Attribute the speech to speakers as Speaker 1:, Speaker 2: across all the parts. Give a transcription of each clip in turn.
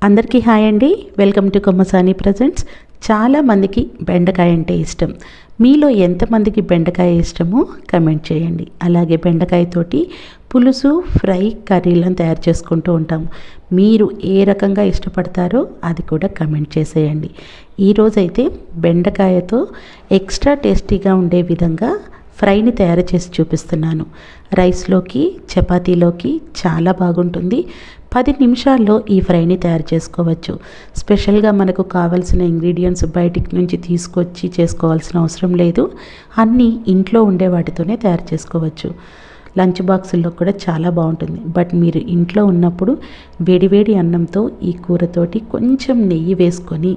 Speaker 1: అందరికీ హాయ్ అండి. Welcome to Kommasani presents. చాలామందికి బెండకాయ అంటే ఇష్టం. మీలో ఎంతమందికి బెండకాయ ఇష్టమో కమెంట్ చేయండి. అలాగే బెండకాయతోటి పులుసు, ఫ్రై, కర్రీలను తయారు చేసుకుంటూ ఉంటాం. మీరు ఏ రకంగా ఇష్టపడతారో అది కూడా కమెంట్ చేసేయండి. ఈరోజైతే బెండకాయతో ఎక్స్ట్రా టేస్టీగా ఉండే విధంగా ఫ్రైని తయారు చేసి చూపిస్తున్నాను. రైస్లోకి, చపాతీలోకి చాలా బాగుంటుంది. 10 నిమిషాల్లో ఈ ఫ్రైని తయారు చేసుకోవచ్చు. స్పెషల్గా మనకు కావాల్సిన ఇంగ్రీడియంట్స్ బయటికి నుంచి తీసుకొచ్చి చేసుకోవాల్సిన అవసరం లేదు. అన్నీ ఇంట్లో ఉండే వాటితోనే తయారు చేసుకోవచ్చు. లంచ్ బాక్సుల్లో కూడా చాలా బాగుంటుంది. బట్ మీరు ఇంట్లో ఉన్నప్పుడు వేడివేడి అన్నంతో ఈ కూరతోటి కొంచెం నెయ్యి వేసుకొని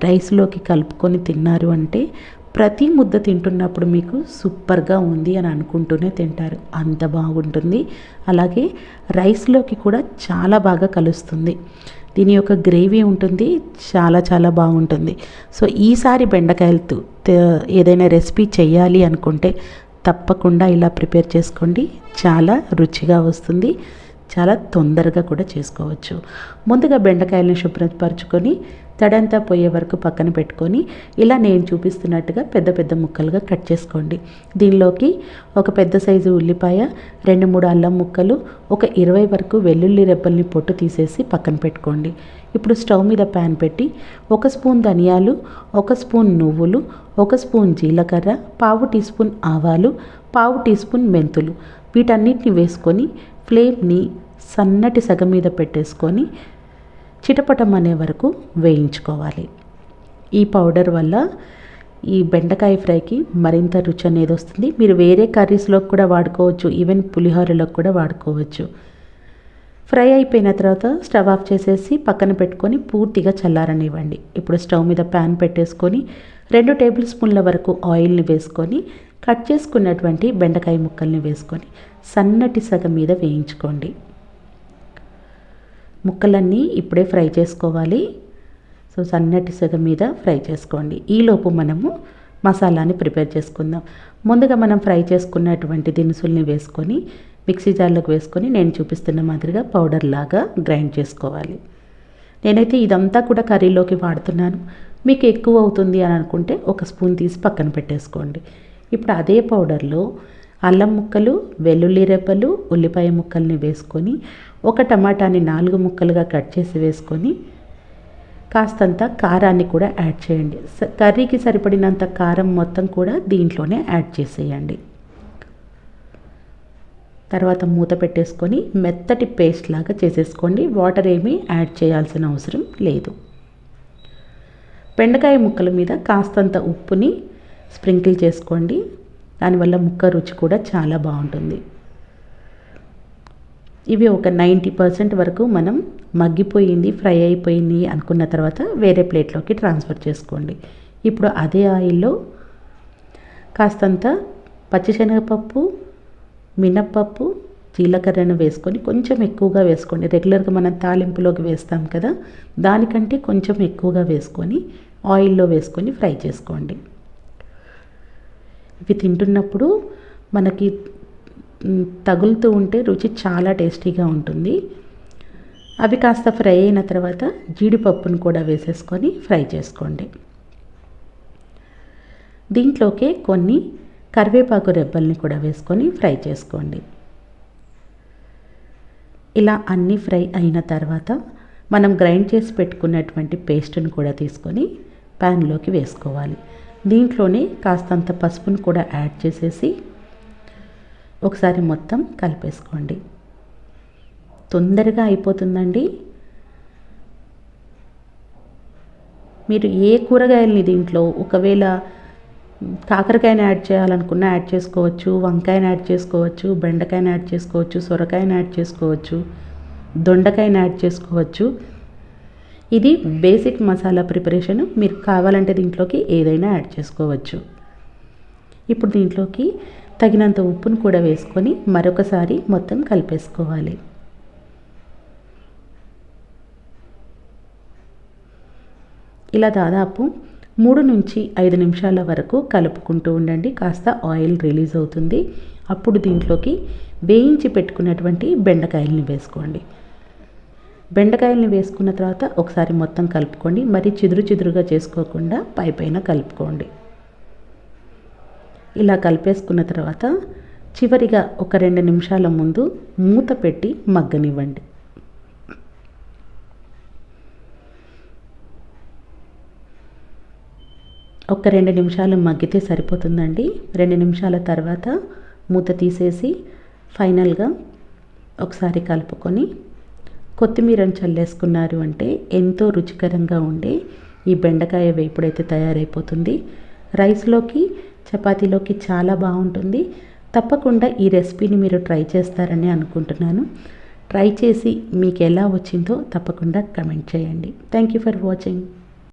Speaker 1: రైస్లోకి కలుపుకొని తిన్నారు అంటే ప్రతి ముద్ద తింటున్నప్పుడు మీకు సూపర్గా ఉంది అని అనుకుంటూనే తింటారు. అంత బాగుంటుంది. అలాగే రైస్లోకి కూడా చాలా బాగా కలుస్తుంది. దీని యొక్క గ్రేవీ ఉంటుంది, చాలా చాలా బాగుంటుంది. సో ఈసారి బెండకాయలతో ఏదైనా రెసిపీ చేయాలి అనుకుంటే తప్పకుండా ఇలా ప్రిపేర్ చేసుకోండి. చాలా రుచిగా వస్తుంది. చాలా తొందరగా కూడా చేసుకోవచ్చు. ముందుగా బెండకాయలను శుభ్రపరచుకొని తడంతా పోయే వరకు పక్కన పెట్టుకొని ఇలా నేను చూపిస్తున్నట్టుగా పెద్ద పెద్ద ముక్కలుగా కట్ చేసుకోండి. దీనిలోకి ఒక పెద్ద సైజు ఉల్లిపాయ, 2-3 అల్లం ముక్కలు, ఒక 20 వరకు వెల్లుల్లి రెబ్బల్ని పొట్టు తీసేసి పక్కన పెట్టుకోండి. ఇప్పుడు స్టవ్ మీద ప్యాన్ పెట్టి 1 స్పూన్ ధనియాలు, 1 స్పూన్ నువ్వులు, 1 స్పూన్ జీలకర్ర, 1/2 టీ స్పూన్ ఆవాలు, 1/2 టీ స్పూన్ మెంతులు వీటన్నిటిని వేసుకొని ఫ్లేమ్ని సన్నటి సగం మీద పెట్టేసుకొని చిటపటం అనే వరకు వేయించుకోవాలి. ఈ పౌడర్ వల్ల ఈ బెండకాయ ఫ్రైకి మరింత రుచి అనేది వస్తుంది. మీరు వేరే కర్రీస్లోకి కూడా వాడుకోవచ్చు, ఈవెన్ పులిహోరలోకి కూడా వాడుకోవచ్చు. ఫ్రై అయిపోయిన తర్వాత స్టవ్ ఆఫ్ చేసేసి పక్కన పెట్టుకొని పూర్తిగా చల్లారనివ్వండి. ఇప్పుడు స్టవ్ మీద ప్యాన్ పెట్టేసుకొని 2 టేబుల్ స్పూన్ల వరకు ఆయిల్ని వేసుకొని కట్ చేసుకున్నటువంటి బెండకాయ ముక్కల్ని వేసుకొని సన్నటి సగం మీద వేయించుకోండి. ముక్కలన్నీ ఇప్పుడే ఫ్రై చేసుకోవాలి. సో సన్నటి సగం మీద ఫ్రై చేసుకోండి. ఈలోపు మనము మసాలాని ప్రిపేర్ చేసుకుందాం. ముందుగా మనం ఫ్రై చేసుకున్నటువంటి దినుసుల్ని వేసుకొని మిక్సీ జార్లోకి వేసుకొని నేను చూపిస్తున్న మాదిరిగా పౌడర్ లాగా గ్రైండ్ చేసుకోవాలి. నేనైతే ఇదంతా కూడా కర్రీలోకి వాడుతున్నాను. మీకు ఎక్కువ అవుతుంది అని అనుకుంటే 1 స్పూన్ తీసి పక్కన పెట్టేసుకోండి. ఇప్పుడు అదే పౌడర్లో అల్లం ముక్కలు, వెల్లుల్లి రెబ్బలు, ఉల్లిపాయ ముక్కల్ని వేసుకొని ఒక టమాటాని 4 ముక్కలుగా కట్ చేసి వేసుకొని కాస్తంత కారాన్ని కూడా యాడ్ చేయండి. కర్రీకి సరిపడినంత కారం మొత్తం కూడా దీంట్లోనే యాడ్ చేసేయండి. తర్వాత మూత పెట్టేసుకొని మెత్తటి పేస్ట్ లాగా చేసేసుకోండి. వాటర్ ఏమీ యాడ్ చేయాల్సిన అవసరం లేదు. బెండకాయ ముక్కల మీద కాస్తంత ఉప్పుని స్ప్రింకిల్ చేసుకోండి. దానివల్ల ముక్క రుచి కూడా చాలా బాగుంటుంది. ఇవి ఒక 90% వరకు మనం మగ్గిపోయింది, ఫ్రై అయిపోయింది అనుకున్న తర్వాత వేరే ప్లేట్లోకి ట్రాన్స్ఫర్ చేసుకోండి. ఇప్పుడు అదే ఆయిల్లో కాస్తంత పచ్చిశనగపప్పు, మినప్పప్పు, జీలకర్రను వేసుకొని కొంచెం ఎక్కువగా వేసుకోండి. రెగ్యులర్గా మనం తాలింపులోకి వేస్తాం కదా, దానికంటే కొంచెం ఎక్కువగా వేసుకొని ఆయిల్లో వేసుకొని ఫ్రై చేసుకోండి. ఇవి తింటున్నప్పుడు మనకి తగులుతూ ఉంటే రుచి చాలా టేస్టీగా ఉంటుంది. అవి కాస్త ఫ్రై అయిన తర్వాత జీడిపప్పును కూడా వేసేసుకొని ఫ్రై చేసుకోండి. దీంట్లోకే కొన్ని కరివేపాకు రెబ్బల్ని కూడా వేసుకొని ఫ్రై చేసుకోండి. ఇలా అన్నీ ఫ్రై అయిన తర్వాత మనం గ్రైండ్ చేసి పెట్టుకున్నటువంటి పేస్ట్ని కూడా తీసుకొని ప్యాన్లోకి వేసుకోవాలి. దీంట్లోనే కాస్తంత పసుపును కూడా యాడ్ చేసేసి ఒకసారి మొత్తం కలిపేసుకోండి. తొందరగా అయిపోతుందండి. మీరు ఏ కూరగాయలని దీంట్లో ఒకవేళ కాకరకాయని యాడ్ చేయాలనుకున్నా యాడ్ చేసుకోవచ్చు, వంకాయని యాడ్ చేసుకోవచ్చు, బెండకాయని యాడ్ చేసుకోవచ్చు, సొరకాయని యాడ్ చేసుకోవచ్చు, దొండకాయని యాడ్ చేసుకోవచ్చు. ఇది బేసిక్ మసాలా ప్రిపరేషన్. మీరు కావాలంటే దీంట్లోకి ఏదైనా యాడ్ చేసుకోవచ్చు. ఇప్పుడు దీంట్లోకి తగినంత ఉప్పును కూడా వేసుకొని మరొకసారి మొత్తం కలిపేసుకోవాలి. ఇలా దాదాపు 3 నుంచి 5 నిమిషాల వరకు కలుపుకుంటూ ఉండండి. కాస్త ఆయిల్ రిలీజ్ అవుతుంది. అప్పుడు దీంట్లోకి వేయించి పెట్టుకున్నటువంటి బెండకాయల్ని వేసుకోండి. బెండకాయల్ని వేసుకున్న తర్వాత ఒకసారి మొత్తం కలుపుకోండి. మరి చిదురుగా చేసుకోకుండా పైన కలుపుకోండి. ఇలా కలిపేసుకున్న తర్వాత చివరిగా ఒక 2 నిమిషాల ముందు మూత పెట్టి మగ్గనివ్వండి. ఒక 2 నిమిషాలు మగ్గితే సరిపోతుందండి. 2 నిమిషాల తర్వాత మూత తీసేసి ఫైనల్గా ఒకసారి కలుపుకొని కొత్తిమీరను చల్లేసుకున్నారు అంటే ఎంతో రుచికరంగా ఉండే ఈ బెండకాయ వేపుడైతే తయారైపోతుంది. రైస్లోకి, చపాతీలోకి చాలా బాగుంటుంది. తప్పకుండా ఈ రెసిపీని మీరు ట్రై చేస్తారని అనుకుంటున్నాను. ట్రై చేసి మీకు ఎలా వచ్చిందో తప్పకుండా కమెంట్ చేయండి. Thank you for watching.